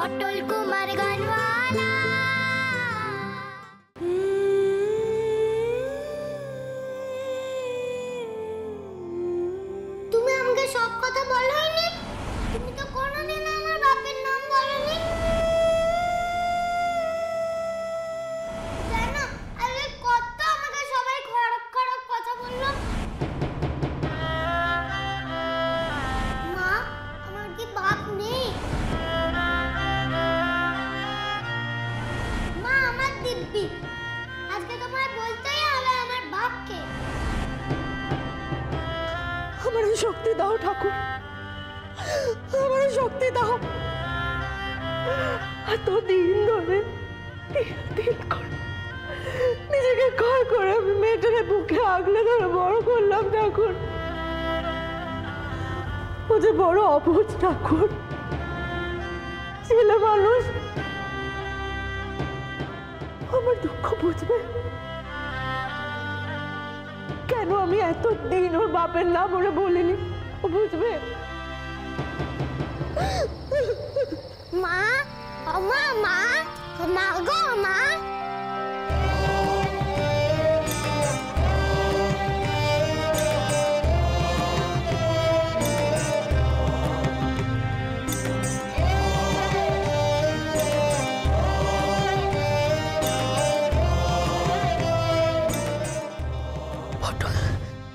অটল কুমার গানওয়ালা। তুমি আমাকে সব কথা বলোইনি। তুমি তো কোনোদিন আমার বাপের নাম বলোনি। জানো আগে কত আমাকে সবাই খারাপ খারাপ কথা বললো। মা, আমার কি বাপ নেই? মা আমার দিব্যি, আজকে তোমায় বলতেই হবে আমার বাপকে। আমার শক্তি দাও ঠাকুর, আমার শক্তি দাও। এতদিন ধরে দিল করে নিজেকে ঘর করে আমি মেয়েটারে বুকে আগলে ধরে বড় করলাম ঠাকুর। ও যে বড় অবুঝ ঠাকুর, ছেলে মানুষ, আমার দুঃখ বুঝবে কেন? আমি এতদিন ওর বাপের নাম ওরে বলিনি, ও বুঝবে? মা, মা, মা, মা গো মা।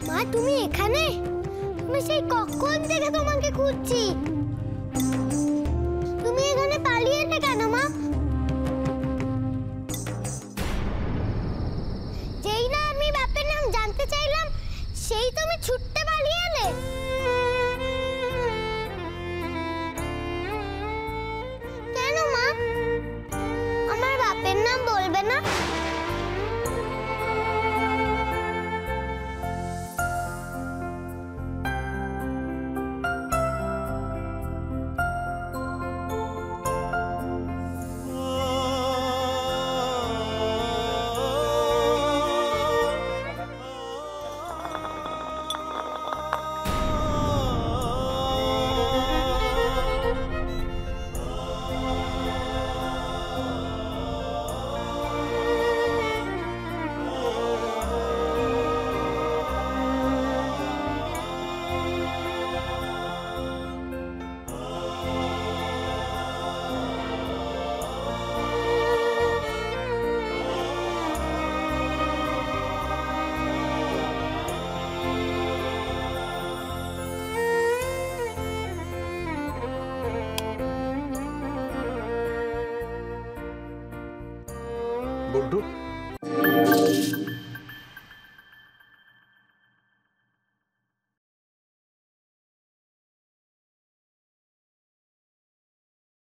মা তুমি এখানে? আমি সেই কখন থেকে তোমাকে খুঁজছি। তুমি এখানে পালিয়ে এলে কেন মা? যেই না আমি বাপের নাম জানতে চাইলাম, সেই তুমি ছুটতে পালিয়ে এলে। কেন মা? আমার বাপের নাম বলবে না? বল্টু